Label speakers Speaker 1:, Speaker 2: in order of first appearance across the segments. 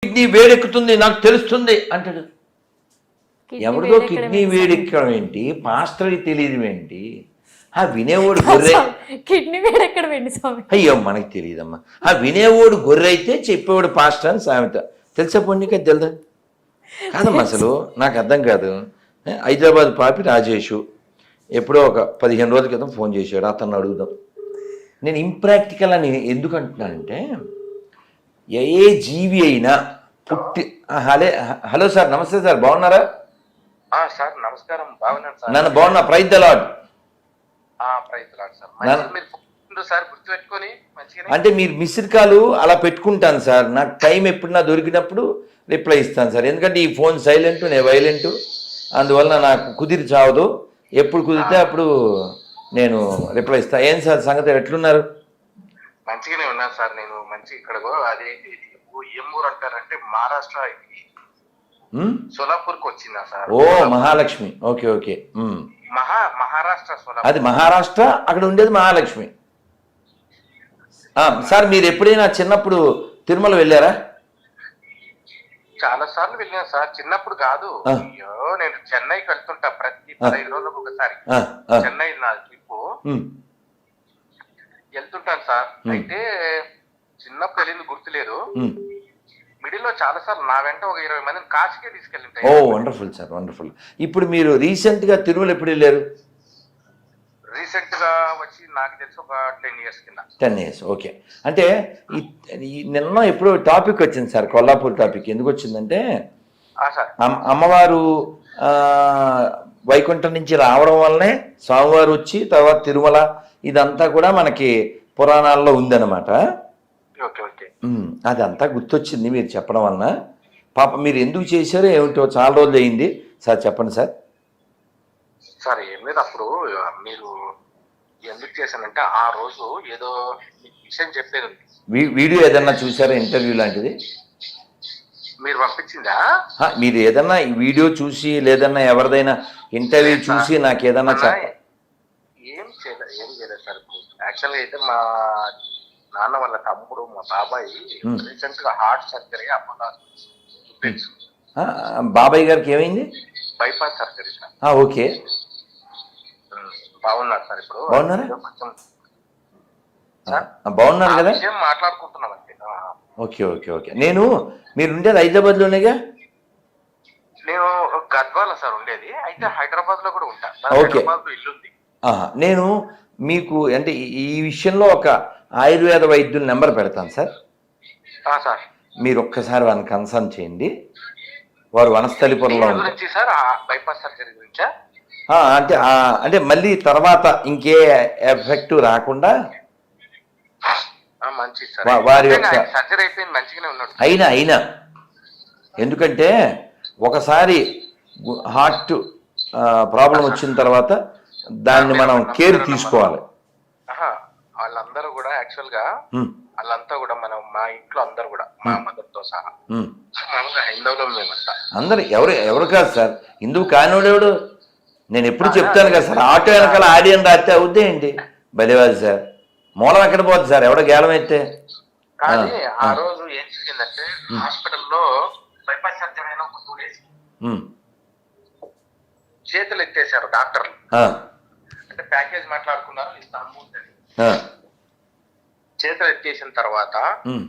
Speaker 1: Kidney వేడెక్కుతుంది నాకు తెలుస్తుంది అంటాడు. ఎవరిదో కిడ్నీ వేడెక్కడం ఏంటి, పాస్టర్కి తెలియదు ఏంటి, ఆ వినేవాడు గొర్రె.
Speaker 2: కిడ్నీ వేడెక్కడ వెండి స్వామి?
Speaker 1: అయ్యో మనకి తెలియదమ్మా. ఆ వినేవాడు గొర్రె అయితే చెప్పేవాడు పాస్టర్ అని సామెత. తెలుసా పొన్నిక తెలుదా? కాదమ్మా అసలు నాకు అర్థం కాదు. హైదరాబాద్ పాపి రాజేషు ఎప్పుడో ఒక 15 రోజుల క్రితం ఫోన్ చేశాడు, అతను అడుగుదాం. నేను ఇంప్రాక్టికల్ అని ఎందుకు అంటున్నానంటే, ఏ జీవి అయినా పుట్టి హలో సార్, నమస్తే సార్, బాగున్నారా?
Speaker 3: సార్ నమస్కారం, బాగున్నాను సార్.
Speaker 1: నన్ను బాగున్నా, ప్రైజ్ ద లార్డ్. అంటే మీరు మిస్డ్ కాల్ అలా పెట్టుకుంటాను సార్, నాకు టైం ఎప్పుడు నా దొరికినప్పుడు రిప్లై ఇస్తాను సార్. ఎందుకంటే ఈ ఫోన్ సైలెంట్, నేను వైలెంట్, అందువల్ల నాకు కుదిరి చావదు. ఎప్పుడు కుదిరితే అప్పుడు నేను రిప్లై ఇస్తాను. ఏం సార్ సంగతి, ఎట్లున్నారు?
Speaker 3: మంచిగానే ఉన్నాను సార్. నేను మంచి ఇక్కడ అదేంటి ఏం ఊరు అంటారంటే మహారాష్ట్ర సోలాపూర్ కి వచ్చిందా సార్?
Speaker 1: ఓ మహాలక్ష్మి, ఓకే ఓకే.
Speaker 3: మహారాష్ట్ర సోలాపూర్,
Speaker 1: అది మహారాష్ట్ర, అక్కడ ఉండేది మహాలక్ష్మి. సార్ మీరు ఎప్పుడైనా చిన్నప్పుడు తిరుమల వెళ్ళారా?
Speaker 3: చాలా సార్లు వెళ్ళాను సార్. చిన్నప్పుడు కాదు, అయ్యో నేను చెన్నైకి వెళ్తుంటా ప్రతి 15 రోజులకు ఒకసారి. చెన్నై నా ట్రిప్ వెళ్తుంటాను సార్. అయితే చిన్నప్పుడు వెళ్ళింది గుర్తులేదు. మిడిల్ లో చాలా సార్లు నా వెంట ఒక 20 మందిని కాశీకే తీసుకెళ్ళింటాయి.
Speaker 1: ఓ వండర్ఫుల్ సార్, వండర్ఫుల్. ఇప్పుడు మీరు రీసెంట్ గా తిరుమల ఎప్పుడు వెళ్ళారు?
Speaker 3: రీసెంట్ గా వచ్చి నాకు తెలిసి ఒక 10 years కింద.
Speaker 1: 10 years, ఓకే. అంటే నిన్న ఎప్పుడు టాపిక్ వచ్చింది సార్, కొల్లాపూర్ టాపిక్. ఎందుకు వచ్చిందంటే, అమ్మవారు వైకుంఠం నుంచి రావడం వల్లనే స్వామివారు వచ్చి తర్వాత తిరుమల, ఇదంతా కూడా మనకి పురాణాల్లో ఉందన్నమాట. అదంతా గుర్తొచ్చింది మీరు చెప్పడం వలన. పాప మీరు ఎందుకు చేశారో ఏమిటో, చాలా రోజులు అయింది సార్, చెప్పండి సార్.
Speaker 3: సార్ ఏం లేదు, అప్పుడు మీరు ఎందుకు చేశానంటే ఆ రోజు ఏదో విషయం చెప్పేది ఉంది.
Speaker 1: వీడియో ఏదన్నా చూసారా, ఇంటర్వ్యూ లాంటిది
Speaker 3: మీరు పంపించిందా?
Speaker 1: మీరు ఏదన్నా వీడియో చూసి లేదన్నా ఎవరిదైనా ఇంటర్వ్యూ చూసి నాకు ఏదన్నా
Speaker 3: ఏం చేయలేదు సార్. యాక్చువల్గా అయితే మా నాన్న వాళ్ళ తమ్ముడు, మా బాబాయ్ రీసెంట్ గా హార్ట్ సర్జరీ
Speaker 1: బాబాయ్ గారికి ఏమైంది?
Speaker 3: Bypass surgery sir.
Speaker 1: ఓకే,
Speaker 3: బాగున్నారు సార్. ఇప్పుడు
Speaker 1: బాగున్నారా? బాగున్నారు కదా,
Speaker 3: మాట్లాడుకుంటున్నాం అంతే.
Speaker 1: Okay okay okay. మీరు ఉండేది హైదరాబాద్ లోనేగా?
Speaker 3: నేను గద్వాల సార్ ఉండేది, అయితే హైదరాబాద్ లో కూడా ఉంటా. హైదరాబాద్ లో ఇల్లు ఉంది.
Speaker 1: నేను మీకు అంటే ఈ విషయంలో ఒక ఆయుర్వేద వైద్యుల నెంబర్ పెడతాను సార్. మీరు ఒక్కసారి వారిని కన్సల్ట్ చేయండి. వారు వనస్థలిపురంలో
Speaker 3: గురించి సార్, బైపాస్ సర్జరీ గురించా?
Speaker 1: అంటే మళ్ళీ తర్వాత ఇంకే ఎఫెక్ట్ రాకుండా వారి యొక్క
Speaker 3: సర్జరీ అయిపోయింది, మంచిగానే ఉన్నాడు.
Speaker 1: అయినా ఎందుకంటే ఒకసారి హార్ట్ ప్రాబ్లం వచ్చిన తర్వాత దాన్ని మనం కేర్ తీసుకోవాలి.
Speaker 3: వాళ్ళందరూ కూడా యాక్చువల్ గా వాళ్ళంతా కూడా మా ఇంట్లో అందరు కూడా మా మదర్ తో సహా హైందవులో మేమంతా.
Speaker 1: అందరు ఎవరు కాదు సార్, హిందువు కానివాడెవడు? నేను ఎప్పుడు చెప్తాను కదా సార్, ఆటో వెనకాల ఆడియన్ రాస్తే అవుద్దే ఏంటి బలివాది సార్. మూలం ఎక్కడ పోతుంది సార్, ఎవడో గేలం అయితే.
Speaker 3: కానీ ఆ రోజు ఏం జరిగిందంటే, హాస్పిటల్లో బైపాస్ సర్జరీ అయిన ఒక 2 days చేతులు ఎత్తేసారు డాక్టర్లు. అంటే ప్యాకేజ్ మాట్లాడుకున్నారు, ఇస్తాము అని. చేతులు ఎత్తేసిన తర్వాత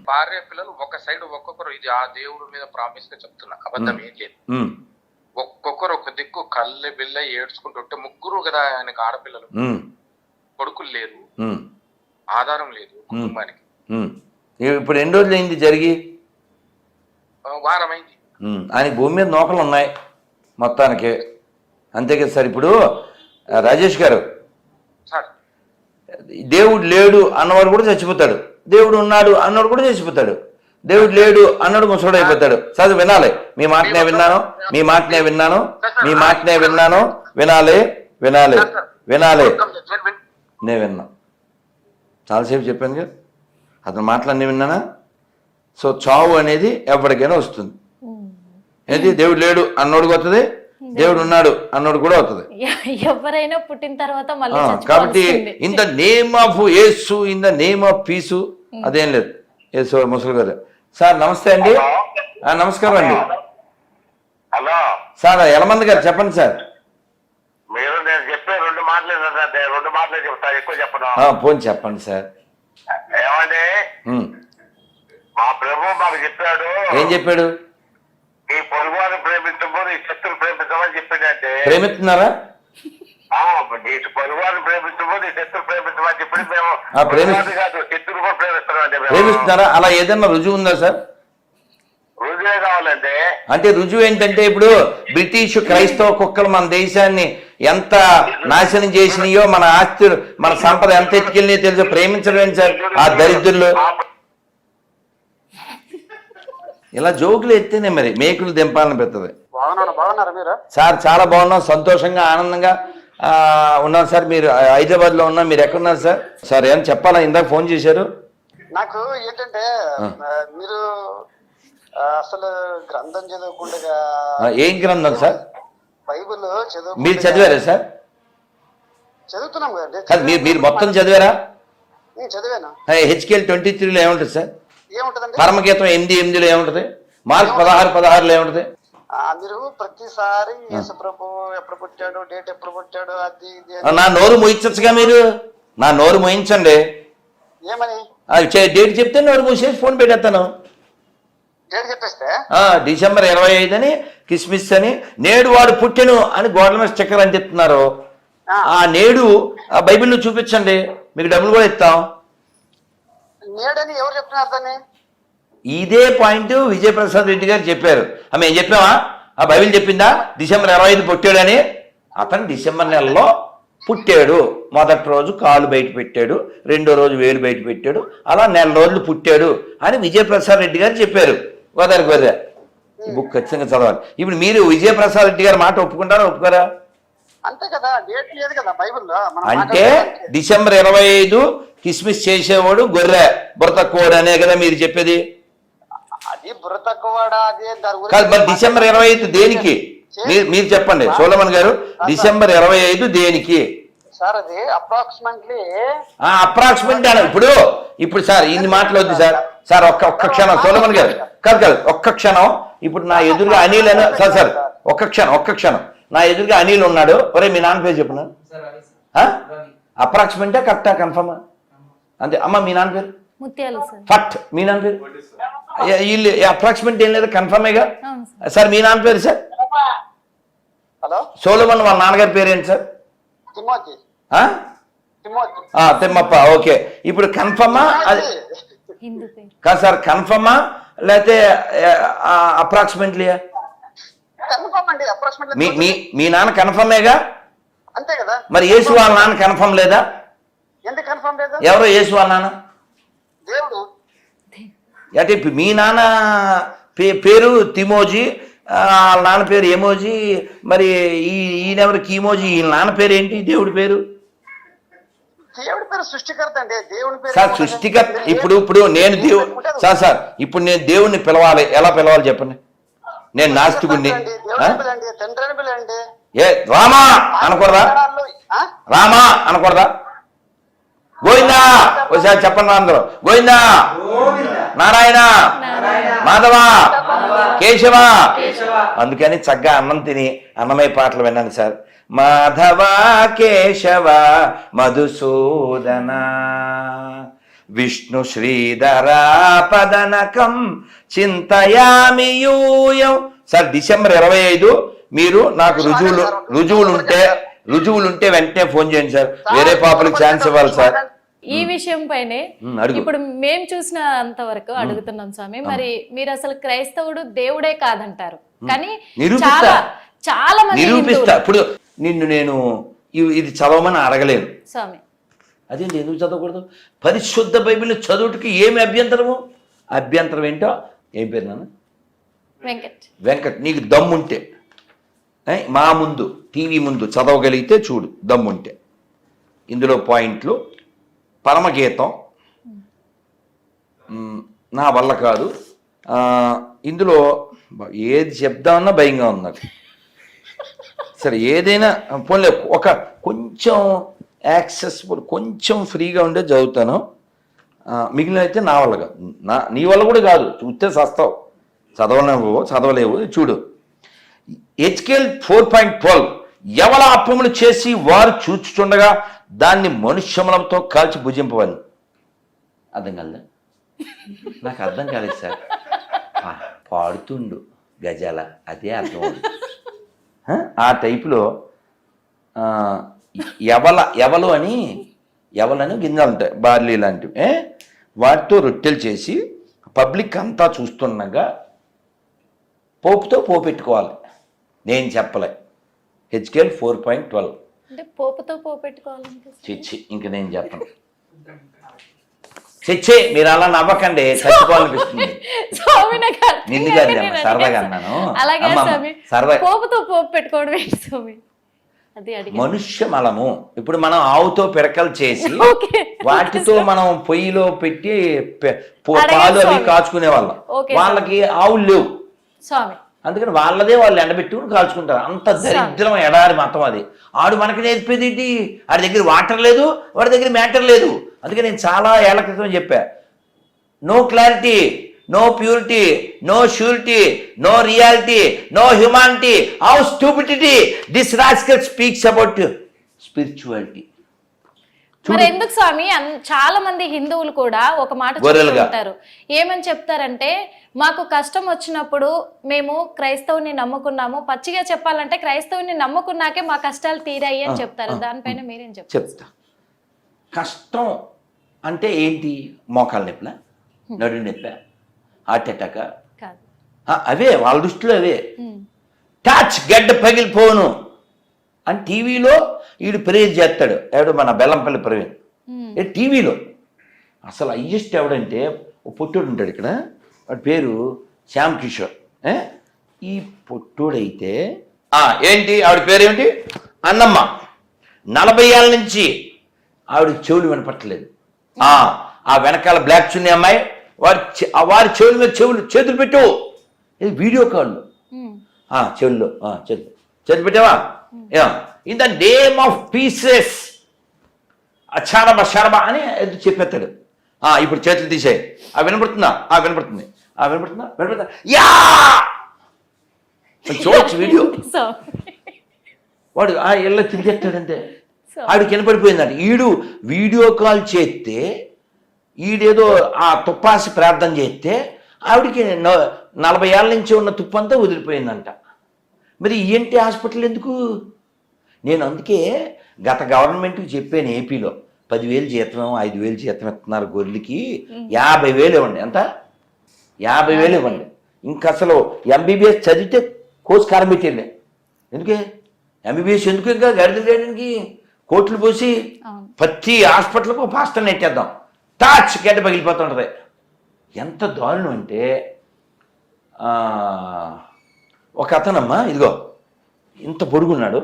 Speaker 3: భార్య పిల్లలు ఒక సైడ్ ఒక్కొక్కరు, ఇది ఆ దేవుడు మీద ప్రామిస్ గా చెప్తున్నా, అబద్ధం ఏం లేదు, ఒక్కొక్కరు ఒక దిక్కు కళ్ళె బిల్ల ఏడ్చుకుంటుంటే, ముగ్గురు కదా ఆయనకు ఆడపిల్లలు, కొడుకులు లేరు, ఆధారం లేదు కుటుంబానికి.
Speaker 1: ఇప్పుడు ఎన్ని రోజులు అయింది జరిగి?
Speaker 3: వారం అయింది.
Speaker 1: ఆయన భూమి మీద నోకలు ఉన్నాయి మొత్తానికి, అంతే కదా సార్. ఇప్పుడు రాజేష్ గారు, దేవుడు లేడు అన్నవాడు కూడా చచ్చిపోతాడు, దేవుడు ఉన్నాడు అన్నవాడు కూడా చచ్చిపోతాడు, దేవుడు లేడు అన్నాడు ముసడు అయిపోతాడు. చదువు వినాలి, మీ మాటనే విన్నాను, వినాలి. నేను విన్నా, చాలాసేపు చెప్పాను కదా, అతను మాటలన్నీ విన్నానా. సో చావు అనేది ఎవరికైనా వస్తుంది. ఏది దేవుడు లేడు అన్నోడికి వస్తుంది, దేవుడు ఉన్నాడు అన్నోడు కూడా అవుతుంది.
Speaker 2: ఎవరైనా పుట్టిన తర్వాత
Speaker 1: కాబట్టి in the name of Yesu, in the name of peace, అదేం లేదు. యేసు ముసలి గారు సార్ నమస్తే అండి. నమస్కారం అండి.
Speaker 4: హలో
Speaker 1: సార్ యలమంది గారు చెప్పండి సార్.
Speaker 4: మీరు నేను చెప్పే రెండు మాటలే చెప్తా, ఎక్కువ చెప్పను.
Speaker 1: పోనీ చెప్పండి సార్.
Speaker 4: ఏమండి, మా ప్రభు మాకు చెప్పాడు.
Speaker 1: ఏం చెప్పాడు?
Speaker 4: ఈ పొరుగువారిని ప్రేమించము, నీ శత్రువుని ప్రేమించమని చెప్పిందంటే
Speaker 1: ప్రేమిస్తున్నారా?
Speaker 4: నీ పొరుగువారిని ప్రేమించము, నీ శత్రువు ప్రేమించమని చెప్పి మేము కాదు శత్రువు కూడా ప్రేమిస్తున్నాం.
Speaker 1: ప్రేమిస్తున్నారా? అలా ఏదన్నా రుజువు ఉందా సార్?
Speaker 4: రుజువే కావాలండి.
Speaker 1: అంటే రుజువు ఏంటంటే ఇప్పుడు బ్రిటిష్ క్రైస్తవ కుక్కలు మన దేశాన్ని ఎంత నాశనం చేసినాయో, మన ఆస్తులు మన సంపద ఎంత ఎత్తుకెళ్ళినాయో తెలుసు. ప్రేమించడం ఏంటి సార్ ఆ దరిద్రులు? ఇలా జోకులు ఎత్తేనే మరి మేకులు దింపాలని పెద్దది.
Speaker 5: బాగున్నారా మీరు?
Speaker 1: సార్ చాలా బాగున్నాం, సంతోషంగా ఆనందంగా ఉన్నాను సార్. మీరు హైదరాబాద్ లో ఉన్నా, మీరు ఎక్కడున్నారు సార్? సార్ ఏం చెప్పాలా? ఇందాక ఫోన్ చేశారు.
Speaker 5: నాకు ఏంటంటే మీరు అసలు గ్రంథం చదవకుండా
Speaker 1: ఏం గ్రంథం సార్?
Speaker 5: బైబిల్ చదువు.
Speaker 1: మీరు చదివారా సార్?
Speaker 5: చదువుతున్నాం కదండి.
Speaker 1: మీరు మొత్తం చదివారా?
Speaker 5: నేను చదివాను.
Speaker 1: హెచ్కేఎల్ 23లో ఏముంటుంది సార్?
Speaker 5: ఏముంటదండి?
Speaker 1: పరమగీతం 8:8లో ఏముంటది? మార్క్ 16:16లో ఏముంటది?
Speaker 5: మీరు ప్రతిసారి యేసు ప్రభు ఎప్పుడు పుట్టాడు, డేట్ ఎప్పుడు పుట్టాడు, అది ఇది
Speaker 1: నా నోరు మోయించచ్చుగా మీరు. నా నోరు మోయించండి.
Speaker 5: ఏమని
Speaker 1: డేట్ చెప్తే నోరు మూసేసి ఫోన్ పెట్టేస్తాను.
Speaker 5: డేట్ చెప్పేస్తే
Speaker 1: డిసెంబర్ 25 అని, కిస్మిస్ అని, నేడు వాడు పుట్టెను అని గోడల మీద స్టిక్కర్ అని చెప్తున్నారు. ఆ నేడు ఆ బైబిల్లో చూపించండి, మీకు డబ్బులు కూడా ఇస్తాం.
Speaker 5: నేడని ఎవరు చెప్తున్నారు దాన్ని?
Speaker 1: ఇదే పాయింట్ విజయప్రసాద్ రెడ్డి గారు చెప్పారు. మేము చెప్పామా? ఆ బైబిల్ చెప్పిందా డిసెంబర్ 25 పుట్టాడని? అతను డిసెంబర్ నెలలో పుట్టాడు. మొదటి రోజు కాలు బయట పెట్టాడు, రెండో రోజు వేలు బయట పెట్టాడు, అలా నెల రోజులు పుట్టాడు అని విజయప్రసాద్ రెడ్డి గారు చెప్పారు. గోదావరి గోదా ఈ బుక్ ఖచ్చితంగా చదవాలి. ఇప్పుడు మీరు విజయప్రసాద్ రెడ్డి గారి మాట ఒప్పుకుంటారా ఒప్పుకోరా?
Speaker 5: అంతే కదా, డేట్ లేదు కదా బైబిల్లో.
Speaker 1: అంటే డిసెంబర్ 25 కిస్మిస్ చేసేవాడు గొర్రె బుర్రతక్కువాడు అనే కదా మీరు చెప్పేది?
Speaker 5: అది బుర్ర తక్కువడా? అదే
Speaker 1: కాదు, మరి డిసెంబర్ 25 దేనికి? మీరు చెప్పండి సోలమన్ గారు, డిసెంబర్ 25 దేనికి
Speaker 5: సార్? అది అప్రాక్సిమేట్లీ
Speaker 1: ఇప్పుడు సార్ ఇన్ని మాటలు వద్దు సార్. సార్ ఒక్క క్షణం సోలమన్ గారు, కాదు ఒక్క క్షణం. ఇప్పుడు నా ఎదురుగా అనిల్ అని సార్ ఒక్క క్షణం నా ఎదురుగా అనిల్ ఉన్నాడు. ఒరే మీ నాన్న పేరు చెప్పిన అప్రాక్సిమేటా కరెక్టా కన్ఫర్మా? అంతే అమ్మ. మీ నాన్న పేరు
Speaker 2: ముత్యాలు సార్.
Speaker 1: ఫట్. మీ నాన్న పేరు వీళ్ళు అప్రాక్సిమేట్ ఏం లేదు, కన్ఫర్మేగా సార్. మీ నాన్న పేరు సార్?
Speaker 5: హలో
Speaker 1: సోలమన్ వాళ్ళ నాన్నగారి పేరు ఏంటి సార్?
Speaker 5: తిమోతి.
Speaker 1: తిమ్మప్ప. ఓకే, ఇప్పుడు కన్ఫర్మా? అది
Speaker 2: హిందూ పేరు
Speaker 1: కాదు సార్, కన్ఫర్మా లేకపోతే అప్రాక్సిమేట్లీయా? మీ నాన్న కన్ఫర్మేగా?
Speaker 5: అంతే కదా.
Speaker 1: మరి యేసు వాళ్ళ నాన్న కన్ఫర్మ్ లేదా?
Speaker 5: ఎందుకు కన్ఫర్మ్ లేదు?
Speaker 1: ఎవరో యేసు వాళ్ళ నాన్న
Speaker 5: దేవుడు.
Speaker 1: అంటే మీ నాన్న పేరు తిమోజీ, వాళ్ళ నాన్న పేరు ఏమోజీ. మరి ఈయనెవరు కీమోజీ? ఈ నాన్న పేరు ఏంటి? దేవుడి పేరు?
Speaker 5: దేవుడి పేరు సృష్టికర్త అండి. దేవుడి పేరు
Speaker 1: సార్ సృష్టికర్త. ఇప్పుడు నేను సార్ ఇప్పుడు నేను దేవుణ్ణి పిలవాలి, ఎలా పిలవాలి చెప్పండి? నేను నాస్తికుడిని. ఏ రామా అనకూడదా? రామా అనకూడదా? గోవిందా ఒకసారి చెప్పండి అందరూ. గోవిందా, నారాయణ, మాధవ, కేశవ. అందుకని చక్కగా అన్నం తిని అన్నమయ్య పాటలు విన్నాను సార్. మాధవ కేశవ మధుసూదన విష్ణు శ్రీధరా పదనకం చింతయామి యూయం. సార్ డిసెంబర్ 25 మీరు నాకు రుజువులుంటే వెంటనే ఫోన్ చేయండి సార్. వేరే పాపలకు ఛాన్స్ ఇవ్వాలి సార్.
Speaker 2: ఈ విషయం పైనే ఇప్పుడు మేము చూసిన అంతవరకు అడుగుతున్నాం స్వామి. మరి మీరు అసలు క్రైస్తవుడు దేవుడే కాదంటారు, కానీ చాలా మంది
Speaker 1: నిరూపిస్తా. ఇప్పుడు నేను ఇది చదవమని అడగలేను
Speaker 2: స్వామి.
Speaker 1: అదేంటి, ఎందుకు చదవకూడదు? పరిశుద్ధ బైబిల్ చదువుటికి ఏమి అభ్యంతరము? అభ్యంతరం ఏంటో. ఏం పేరు నాన్న? వెంకట్. నీకు దమ్ముంటే మా ముందు టీవీ ముందు చదవగలిగితే చూడు, దమ్ముంటే. ఇందులో పాయింట్లు పరమగీతం నా వల్ల కాదు. ఇందులో ఏది చెప్దామన్నా భయంగా ఉంది నాకు. సరే ఏదైనా పోలే, ఒక కొంచెం యాక్సెసిబుల్ కొంచెం ఫ్రీగా ఉండే చదువుతాను. మిగిలిన అయితే నా వల్ల కాదు. నీ వల్ల కూడా కాదు, చూస్తే సస్తావు. చదవలేవు చూడు. హెచ్కేల్ 4:12 ఎవల అప్పములు చేసి వారు చూచుచుండగా దాన్ని మనుష్యములతో కాల్చి భుజింపవాలి. అర్థం కాలే, నాకు అర్థం కాలేదు సార్. పాడుతుండు గజాల, అదే అర్థం. ఆ టైపులో ఎవలని గింజలు ఉంటాయి, బార్లీ లాంటివి, వాటితో రొట్టెలు చేసి పబ్లిక్ అంతా చూస్తుండగా పోపుతో పోపెట్టుకోవాలి. నేను చెప్పలే. హెచ్కేల్ 4:12.
Speaker 2: అంటే పోపుతో పోపెట్టుకోవాలంటే
Speaker 1: చిచ్చి ఇంక నేను చెప్పను. చిచ్చి మీరు అలా నవ్వకండి, చచ్చిపోవాలనిపిస్తుంది.
Speaker 2: స్వామి నాకు అర్థం
Speaker 1: నిన్ను
Speaker 2: కాదు,
Speaker 1: కాదు,
Speaker 2: నేను
Speaker 1: సరదాగా
Speaker 2: అడిగాను.
Speaker 1: అన్నాను.
Speaker 2: అలాగే
Speaker 1: అమ్మమ్మ,
Speaker 2: స్వామి,
Speaker 1: సరదా.
Speaker 2: పోపుతో పోపు పెట్టుకోవడం ఏంటి స్వామి? అది అడిగాను.
Speaker 1: మనుష్య మలము. ఇప్పుడు మనం ఆవుతో పిడకలు చేసి
Speaker 2: ఓకే.
Speaker 1: వాటితో మనం పొయ్యిలో పెట్టి
Speaker 2: అడగండి
Speaker 1: పాలు అవి
Speaker 2: స్వామి.
Speaker 1: కాచుకునే వాళ్ళం.
Speaker 2: ఓకే
Speaker 1: వాళ్ళకి ఆవులు లేవు,
Speaker 2: స్వామి.
Speaker 1: అందుకని వాళ్ళదే వాళ్ళు ఎండబెట్టుకుని కాల్చుకుంటారు. అంత దరిద్రం ఎడారి మతం అది. ఆడు మనకి నేర్పేది ఏంటి? వాడి దగ్గర వాటర్ లేదు, వాడి దగ్గర మ్యాటర్ లేదు. అందుకే నేను చాలా ఏళ్ల క్రితం చెప్పా, no clarity, no purity, no surety, no reality, no humanity, how stupidity this rascal speaks about spirituality.
Speaker 2: మరి ఎందుకు స్వామి చాలా మంది హిందువులు కూడా ఒక మాట చెప్తారు. ఏమని చెప్తారంటే, మాకు కష్టం వచ్చినప్పుడు మేము క్రైస్తవుని నమ్ముకున్నాము, పచ్చిగా చెప్పాలంటే క్రైస్తవుని నమ్ముకున్నాకే మా కష్టాలు తీరాయి అని చెప్తారు. దానిపైన మీరేం
Speaker 1: చెప్తా. కష్టం అంటే ఏంటి? మోకాళ్ళ నొప్పుల, నడు నొప్పి, హార్ట్ అటాక్,
Speaker 2: కాదు,
Speaker 1: అవే వాళ్ళ దృష్టిలో అవే. టచ్ గడ్డ పగిలిపోను అని టీవీలో వీడు ప్రేర్ చేస్తాడు. ఎవడు? మన బెల్లంపల్లి ప్రవీణ్. టీవీలో అసలు హయ్యెస్ట్ ఎవడంటే ఓ పొట్టోడు ఉంటాడు ఇక్కడ, వాడి పేరు శ్యామ్ కిషోర్. ఈ పొట్టోడైతే ఏంటి ఆవిడ పేరేమిటి? అన్నమ్మ. 40 ఏళ్ళ నుంచి ఆవిడ చెవులు వినపట్టలేదు. ఆ వెనకాల బ్లాక్ చున్నీ అమ్మాయి వారి చెవుల మీద చేతులు పెట్టు. ఇది వీడియో కాల్లో చెవుల్లో చేతులు పెట్టావా? In the name of pieces అచారబా అని చెప్పేస్తాడు. ఇప్పుడు చేతులు తీసేయి. వినపడుతుందా? వినపడుతుంది. వినపడుతుందా? యా చూడొచ్చు వీడియో. వాడు ఇళ్ళ తిరిగేస్తాడంటే ఆవిడకి వినపడిపోయిందంట. ఈడు వీడియో కాల్ చేస్తే ఈడేదో ఆ తుప్పాసి ప్రార్థన చేస్తే ఆవిడికి 40 ఏళ్ళ నుంచి ఉన్న తుప్పంతా వదిలిపోయిందంట. మరి ఈఎన్టీ హాస్పిటల్ ఎందుకు? నేను అందుకే గత గవర్నమెంట్కి చెప్పాను, ఏపీలో 10,000 జీతం 5,000 జీతం ఇస్తున్నారు గొర్రెలకి, 50,000 ఇవ్వండి. ఎంత? 50,000 ఇవ్వండి. ఇంకా అసలు ఎంబీబీఎస్ చదివితే కోర్సు కారం పెట్టండి. ఎందుకే ఎంబీబీఎస్ ఎందుకు? ఇంకా గడిదలు చేయడానికి కోట్లు పోసి ప్రతి హాస్పిటల్కు పాస్టర్ నెట్టేద్దాం, టాచ్ గడ్డ పగిలిపోతుంటుంది. ఎంత దారుణం అంటే, ఒక అతనమ్మా ఇదిగో ఇంత పొడుగున్నాడు.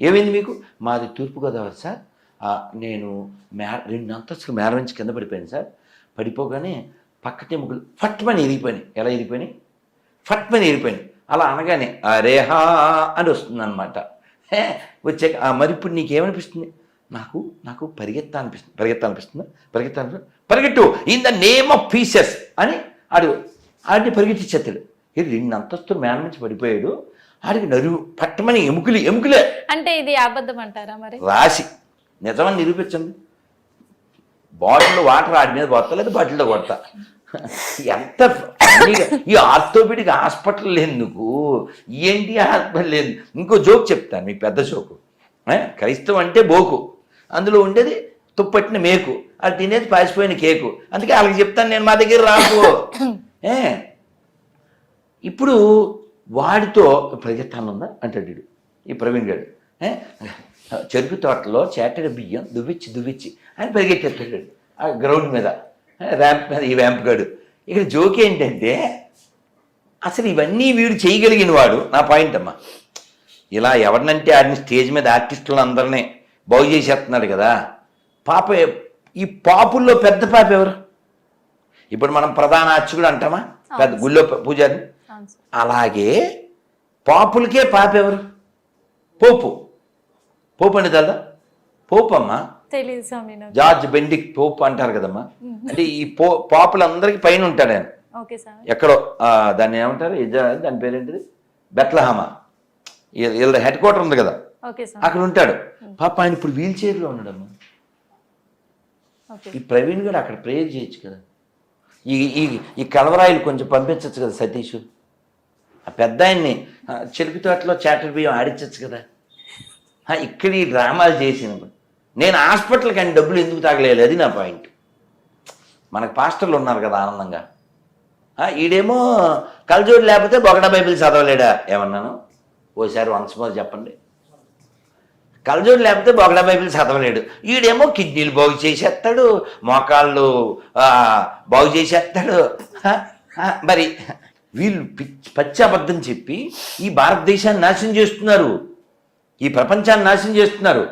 Speaker 1: ఏమైంది మీకు? మాది తూర్పుగోదావరి సార్, నేను 2 అంతస్తులు మేర నుంచి కింద పడిపోయాను సార్. పడిపోగానే పక్కటెముకలు ఫట్మని ఇరిగిపోయినాయి. ఎలా ఇరిగిపోయినాయి? ఫట్మని ఇరిగిపోయినాయి. అలా అనగానే అరేహా అని వస్తుంది అనమాట. వచ్చాక మరి ఇప్పుడు నీకేమనిపిస్తుంది? నాకు పరిగెత్తాలనిపిస్తుందా? పరిగెట్టు in the name of pieces అని ఆడిని పరిగెట్టించేస్తాడు. 2 అంతస్తులు మేర నుంచి పడిపోయాడు. ఆడికి నరువు పట్టమని ఎముకలే. అంటే
Speaker 2: ఇది అబద్ధం అంటారా? మరి
Speaker 1: రాసి నిజమని నిరూపించండి. బాటిల్లో వాటర్ ఆడి మీద కొడతా, లేదా బాటిల్లో కొడతా. ఎంత ఈ ఆర్థోపెడిక్ హాస్పిటల్ ఎందుకు? ఏంటి హాస్పిటల్ లేదు? ఇంకో జోక్ చెప్తాను మీకు, పెద్ద జోకు. క్రైస్తవం అంటే బోకు, అందులో ఉండేది తుప్పట్టిన మేకు, అది తినేది పాసిపోయిన కేకు. అందుకే వాళ్ళకి చెప్తాను నేను, మా దగ్గర రాకు. ఇప్పుడు వాడితో పరిగెత్తానుందా అంటాడు ఈ ప్రవీణ్ గారు. చెరుకు తోటలో చేటడి బియ్యం దువ్విచ్చి అని పరిగెత్తేస్తాడు ఆ గ్రౌండ్ మీద, ర్యాంప్ మీద. ఈ ర్యాంప్ గాడు ఇక్కడ జోక్ ఏంటంటే, అసలు ఇవన్నీ వీడు చేయగలిగిన వాడు. నా పాయింట్ అమ్మా, ఇలా ఎవరినంటే ఆడిని స్టేజ్ మీద ఆర్టిస్టులను అందరినీ బాగు చేసేస్తున్నాడు కదా. పాప ఈ పాపుల్లో పెద్ద పాప ఎవరు? ఇప్పుడు మనం ప్రధాన అర్చకుడు అంటామా, పెద్ద గుళ్ళో పూజారి. అలాగే పాపులకే పాప ఎవరు? పోపు అంటే తెలదా? పోపు అమ్మా, జార్జ్ బెండిక్ పోప్ అంటారు కదమ్మా. అంటే ఈ పాపులందరికీ పైన ఉంటాడు ఆయన,
Speaker 2: ఓకే స్వామి.
Speaker 1: ఎక్కడో దాన్ని ఏమంటారు దాని పేరేంటిది, బెత్లహమా, వీళ్ళ హెడ్ క్వార్టర్ ఉంది కదా,
Speaker 2: ఓకే స్వామి.
Speaker 1: అక్కడ ఉంటాడు. పాప ఆయన ఇప్పుడు వీల్ చైర్లో ఉన్నాడమ్మా.
Speaker 2: ఓకే.
Speaker 1: ఈ ప్రవీణ్ గారు అక్కడ ప్రేయర్ చేయొచ్చు కదా, ఈ ఈ ఈ కలవరాయిలు కొంచెం పంపించవచ్చు కదా సతీష్, ఆ పెద్ద ఆయన్ని చెరుకుతోటలో చాటర్ బియ్యం ఆడించవచ్చు కదా. ఇక్కడ ఈ డ్రామాలు చేసినప్పుడు నేను హాస్పిటల్కి ఆయన డబ్బులు ఎందుకు తాగలేదు, అది నా పాయింట్. మనకు పాస్టర్లు ఉన్నారు కదా ఆనందంగా. ఈడేమో కలజోడు లేకపోతే బొగడ బైబిల్ చదవలేడా ఏమన్నాను, ఓసారి వన్స్ మోర్ చెప్పండి. కలజోడు లేకపోతే బొగడ బైబిల్ చదవలేడు. ఈడేమో కిడ్నీలు బాగు చేసేస్తాడు, మోకాళ్ళు బాగు చేసేస్తాడు. మరి వీళ్ళు పచ్చి అబద్ధం చెప్పి ఈ భారతదేశాన్ని నాశనం చేస్తున్నారు, ఈ ప్రపంచాన్ని నాశనం చేస్తున్నారు.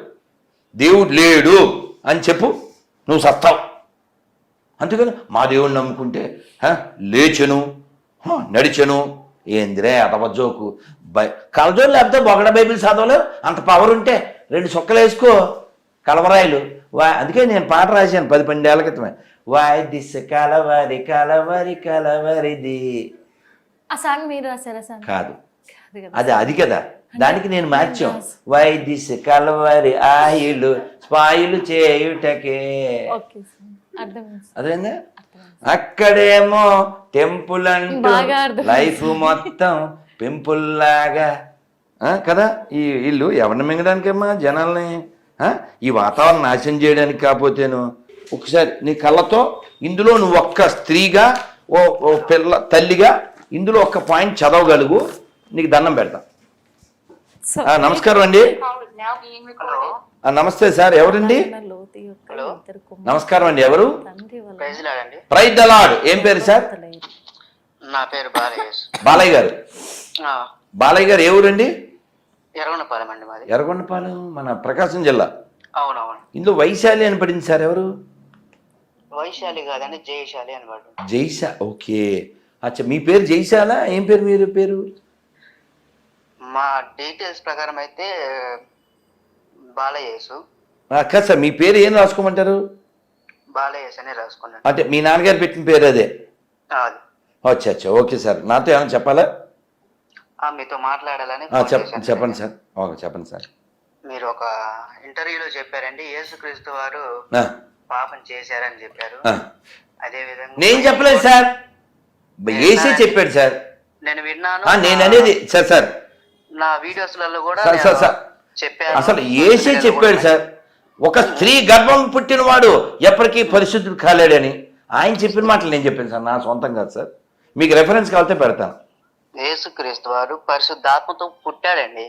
Speaker 1: దేవుడు లేడు అని చెప్పు, నువ్వు సత్తావు. అందుకని మా దేవుడిని నమ్ముకుంటే లేచెను, నడిచెను. ఏందిరే అతవజోకు, కలజోడు లేకపోతే బొగడ బైబిల్ చదవలేవు. అంత పవర్ ఉంటే 2 చొక్కలు వేసుకో కలవరాయిలు. అందుకే నేను పాట రాశాను 10-12 ఏళ్ల క్రితమే, వాయ్ దిస్ కలవరి కలవరి కలవరిది.
Speaker 2: ఆ సాంగ్ మీరు రాశారా సార్?
Speaker 1: కాదు, అది కదా, దానికి నేను మార్చాం. వై దిస్ కలవరి ఆయిలు స్పాయిలు చేయుటకే. అదేందా, అక్కడేమో టెంపుల్ అంటూ లైఫ్ మొత్తం పింపుల్ లాగా కదా. ఈ ఇల్లు ఎవరిని మింగడానికమ్మా, జనాల్ని ఈ వాతావరణం నాశనం చేయడానికి. కాకపోతేను ఒకసారి నీ కళ్ళతో ఇందులో నువ్వు ఒక్క స్త్రీగా ఓ పిల్ల తల్లిగా ఇందులో ఒక్క పాయింట్ చదవగలుగు, నీకు దండం పెడతా. నమస్కారం అండి. నమస్తే సార్, ఎవరండి? నమస్కారం అండి, ఎవరు? Praise the lord. ఏం పేరు సార్?
Speaker 5: నా పేరు
Speaker 1: బాలయ్య గారు. బాలయ్య గారు ఏ ఊరండి?
Speaker 5: ఎర్రగొండపాలెం అండి మాది.
Speaker 1: ఎర్రగొండపాలెం మన ప్రకాశం జిల్లా.
Speaker 5: అవునవును.
Speaker 1: ఇందులో వైశాలి అని పడింది సార్, ఎవరు?
Speaker 5: వైశాలి కాదండి, జయశాలి అని పడు.
Speaker 1: జైశా, ఓకే. అచ్చా, మీ పేరు జైశాలా? ఏం పేరు మీరు పేరు?
Speaker 5: మా డీటెయిల్స్ ప్రకారం అయితే బాలయేసు.
Speaker 1: కాదు సార్, మీ పేరు ఏం రాసుకోమంటారు?
Speaker 5: బాలయేసు అని రాసుకున్నాను.
Speaker 1: అంటే మీ నాన్నగారు పెట్టిన పేరు అదే?
Speaker 5: అది.
Speaker 1: అచ్చా అచ్చా, ఓకే సార్. నాతో ఏమైనా చెప్పాలా?
Speaker 5: మీతో మాట్లాడాలని
Speaker 1: చెప్పండి సార్. ఓకే, చెప్పండి సార్.
Speaker 5: మీరు ఒక ఇంటర్వ్యూలో చెప్పారండి, యేసుక్రీస్తు వారు పాపం చేశారని చెప్పారు. అదే విధంగా
Speaker 1: నేను చెప్పలేదు సార్, ఏసీ చెప్పాడు సార్.
Speaker 5: నేను విన్నాను.
Speaker 1: నేను అనేది సార్
Speaker 5: నా వీడియోస్లలో కూడా చెప్పాను.
Speaker 1: అసలు ఏసీ చెప్పాడు సార్, ఒక స్త్రీ గర్భం పుట్టినవాడు ఎప్పటికీ పరిశుద్ధుడు కాలేడని ఆయన చెప్పిన మాటలు నేను చెప్పాను సార్, నా సొంతం కాదు సార్. మీకు రెఫరెన్స్ కావాలంటే పెడతాను.
Speaker 5: యేసుక్రీస్తు వారు పరిశుద్ధాత్మతో పుట్టాడండి.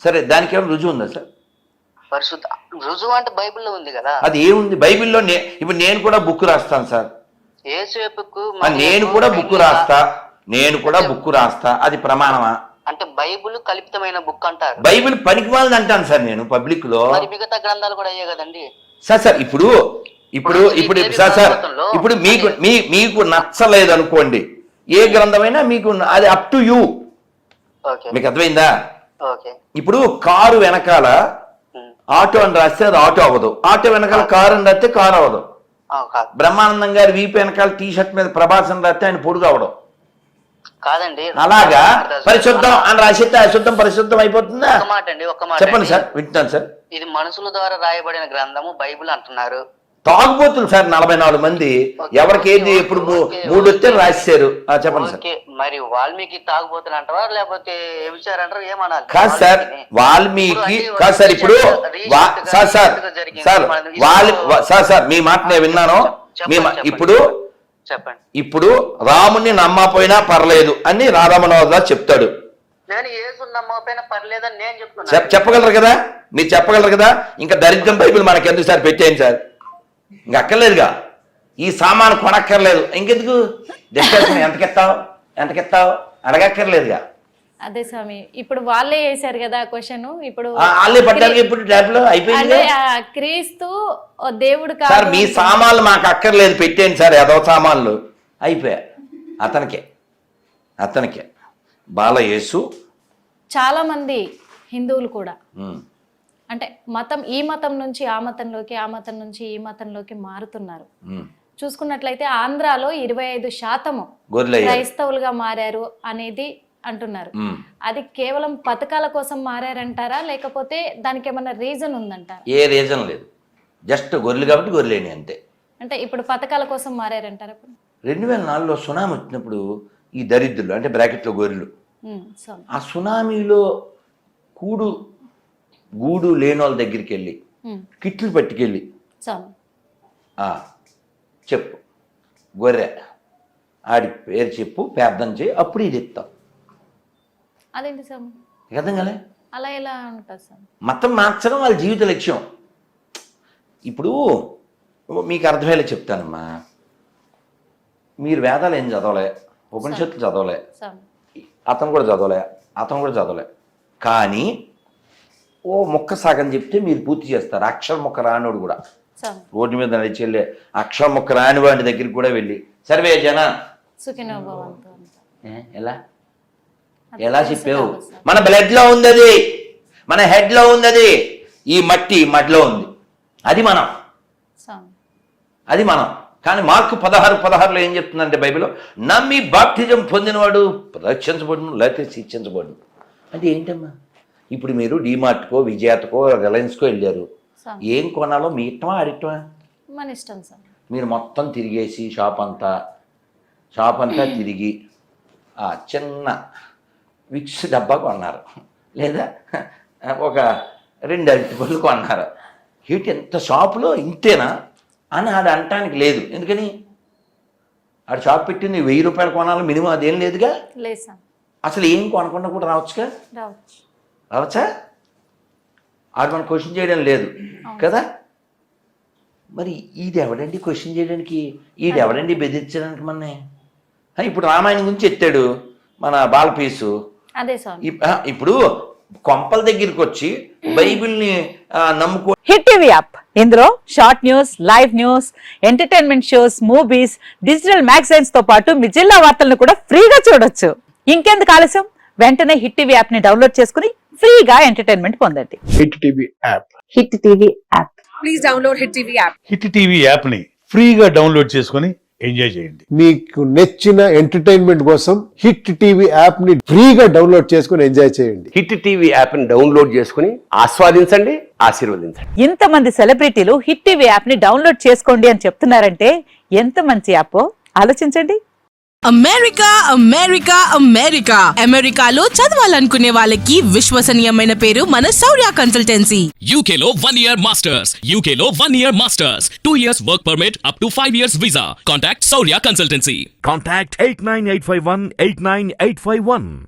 Speaker 1: సరే, దానికి ఏమైనా రుజువు ఉందా సార్?
Speaker 5: పరిశుద్ధ రుజువు అంటే బైబిల్లో ఉంది కదా.
Speaker 1: అది ఏముంది బైబిల్లో? ఇప్పుడు నేను కూడా బుక్ రాస్తాను సార్. నేను కూడా బుక్ రాస్తా, అది ప్రమాణమా?
Speaker 5: అంటే బైబిల్ కల్పితమైన బుక్ అంటారు.
Speaker 1: బైబిల్ పనికిమాలని అంటాను సార్ నేను పబ్లిక్ లో.
Speaker 5: మిగతా గ్రంథాలు కూడా అయ్యే కదండి
Speaker 1: సార్. ఇప్పుడు సార్ ఇప్పుడు మీకు నచ్చలేదు అనుకోండి, ఏ గ్రంథమైనా మీకు అది అప్ టు యూ. మీకు అర్థమైందా? ఇప్పుడు కారు వెనకాల ఆటో అని రాస్తే అది ఆటో అవ్వదు, ఆటో వెనకాల కారు అని రాస్తే కారు అవ్వదు. బ్రహ్మానందం గారి వీపు వెనకాల టీ షర్ట్ మీద ప్రభాస్ అని రాస్తే ఆయన పొడుగు అవడం
Speaker 5: కాదండి.
Speaker 1: అలాగా పరిశుద్ధం అని రాసిస్తే అశుద్ధం పరిశుద్ధం అయిపోతుందా? చెప్పండి సార్, వింటున్నాను సార్.
Speaker 5: ఇది మనుషుల ద్వారా రాయబడిన గ్రంథము బైబిల్ అంటున్నారు.
Speaker 1: తాగుబోతులు సార్ 44 మంది, ఎవరికి ఏది ఎప్పుడు 3 వస్తే రాశారు. చెప్పండి సార్.
Speaker 5: మరి వాల్మీకి తాగుబోతులు అంటారా లేకపోతే విచారంటారా, ఏమనాలి?
Speaker 1: కాదు సార్, వాల్మీకి కాదు సార్. ఇప్పుడు సార్ మీ మాట నేను విన్నాను. ఇప్పుడు
Speaker 5: చెప్పండి.
Speaker 1: ఇప్పుడు రాముని నమ్మపోయినా పర్లేదు అని రాధామనోహర్ చెప్తాడు.
Speaker 5: నేను యేసుని నమ్మకపోయినా పర్లేదని నేను చెప్తున్నా.
Speaker 1: చెప్పగలరు కదా, మీరు చెప్పగలరు కదా. ఇంకా దరిద్రం బైబిల్ మనకి ఎందుకు సార్, పెట్టేయండి సార్. ఇంక అక్కర్లేదుగా, ఈ సామాను కొనక్కర్లేదు, ఇంకెందుకు డిస్కషన్? ఎంతకెత్తావు అడగక్కర్లేదుగా.
Speaker 2: అదే స్వామి, ఇప్పుడు వాళ్ళే వేశారు కదా క్వశ్చన్. ఇప్పుడు
Speaker 1: వాళ్ళే పడ్డారు. ఇప్పుడు ట్యాబ్ లో అయిపోయింది.
Speaker 2: క్రీస్తు దేవుడు
Speaker 1: సార్, మీ సామాన్లు మాకు అక్కర్లేదు, పెట్టేయండి సార్. ఏదో సామాన్లు అయిపోయా. అతనికే బాలయేసు.
Speaker 2: చాలా మంది హిందువులు కూడా అంటే ఈ మతం నుంచి ఆ మతంలోకి, ఆ మతం నుంచి ఈ మతంలోకి మారుతున్నారు. చూసుకున్నట్లయితే ఆంధ్రాలో 25%
Speaker 1: గొర్రెలు అయ్యారు.
Speaker 2: క్రైస్తవులుగా మారారు అనేది అంటున్నారు. అది కేవలం పథకాల కోసం మారారంటారా, లేకపోతే దానికి ఏమైనా రీజన్ ఉందంటారా?
Speaker 1: ఏ రీజన్ లేదు, జస్ట్ గొర్రెలు కాబట్టి గొర్రెలేని అంతే.
Speaker 2: అంటే ఇప్పుడు పథకాల కోసం మారారంటారా?
Speaker 1: 2004లో సునామీ వచ్చినప్పుడు ఈ దరిద్రులు అంటే బ్రాకెట్లో గొర్రెలు
Speaker 2: స్వామి.
Speaker 1: ఆ సునామీలో గూడు లేని వాళ్ళ దగ్గరికి వెళ్ళి కిట్లు పట్టుకెళ్ళి
Speaker 2: స్వామి.
Speaker 1: చెప్పు గొర్రె ఆడి పేరు చెప్పు, ప్రార్థన చేయి, అప్పుడు ఇది ఇస్తాం.
Speaker 2: అదేంటి స్వామి?
Speaker 1: అర్థం కాలే?
Speaker 2: అలా ఎలా ఉంటుంది స్వామి?
Speaker 1: మతం మార్చడం వాళ్ళ జీవిత లక్ష్యం. ఇప్పుడు మీకు అర్థమయ్యేలా చెప్తానమ్మా, మీరు వేదాలు ఏం చదవలే, ఉపనిషత్తులు చదవలే, అతను కూడా చదవలే, కానీ ఓ మొక్క సాగని చెప్తే మీరు పూర్తి చేస్తారు. అక్షర మొక్క రానోడు కూడా రోడ్డు మీద నడిచెళ్ళే అక్షర మొక్క రాని వాడి దగ్గరికి కూడా వెళ్ళి సర్వే జన
Speaker 2: సుఖినో భవంతు
Speaker 1: ఎలా చెప్పావు? మన బ్లడ్ లో ఉంది అది, మన హెడ్ లో ఉంది అది, ఈ మట్టిలో ఉంది, అది మనం. కానీ మార్కు 16:16లో ఏం చెప్తుందంటే బైబిల్లో, నమ్మి బాప్టిజం పొందినవాడు రక్షించబడును లేకపోతే శిక్షించబడును. అంటే ఏంటమ్మా? ఇప్పుడు మీరు డిమార్ట్కో, విజయాతకో, రిలయన్స్కో వెళ్ళారు, ఏం కొనాలో మీ ఇష్టమా ఆడిష్టమా?
Speaker 2: మన ఇష్టం సార్.
Speaker 1: మీరు మొత్తం తిరిగేసి షాప్ అంతా తిరిగి ఆ చిన్న విక్స్ డబ్బా కొన్నారు, లేదా ఒక 2 అరటిపళ్ళు కొన్నారు. ఏంటి ఎంత షాపులో ఇంతేనా అని ఆడు అనటానికి లేదు. ఎందుకని ఆడు షాప్ పెట్టింది 1000 రూపాయలు కొనాలి మినిమం, అదేం లేదుగా. అసలు ఏం కొనకుండా కూడా రావచ్చుగా, రావచ్చా? ఆడు మనం క్వశ్చన్ చేయడం లేదు కదా. మరి ఇది ఎవడండి క్వశ్చన్ చేయడానికి, ఈడు ఎవడండి బెదిరించడానికి? మన ఇప్పుడు రామాయణం గురించి ఎత్తాడు మన బాలపీసు. ఇప్పుడు కొంపల దగ్గరికి వచ్చి బైబిల్ని నమ్ముకో.
Speaker 6: హిట్ టీవీ యాప్, ఇందులో short news, live news, entertainment shows, movies, digital magazines తో పాటు మీ జిల్లా వార్తలను కూడా ఫ్రీగా చూడొచ్చు. ఇంకెందుకు ఆలస్యం, వెంటనే హిట్ టీవీ యాప్ ని డౌన్లోడ్ చేసుకుని ఫ్రీగా ఎంటర్టైన్మెంట్ పొందండి.
Speaker 7: Hit TV app,
Speaker 6: hit TV app,
Speaker 8: please download hit TV app.
Speaker 7: Hit TV app ని ఫ్రీగా డౌన్లోడ్ చేసుకుని ఎంజాయ్ చేయండి.
Speaker 9: మీకు నచ్చిన ఎంటర్టైన్మెంట్ కోసం హిట్ టీవీ యాప్ ని ఫ్రీగా డౌన్లోడ్ చేసుకుని ఎంజాయ్ చేయండి.
Speaker 10: హిట్ టీవీ యాప్ ని డౌన్లోడ్ చేసుకుని ఆస్వాదించండి, ఆశీర్వదించండి.
Speaker 6: ఇంతమంది సెలబ్రిటీలు హిట్ టీవీ యాప్ ని డౌన్లోడ్ చేసుకోండి అని చెప్తున్నారంటే ఎంత మంచి యాప్ ఆలోచించండి.
Speaker 8: అమెరికా అమెరికాలో చదవాలనుకునే వాళ్ళకి విశ్వసనీయమైన పేరు మన శౌర్య కన్సల్టెన్సీ.
Speaker 11: UK లో 1 year masters, 2 years work permit up to 5 years visa. Contact Saurya Consultancy.
Speaker 12: Contact 89851 89851.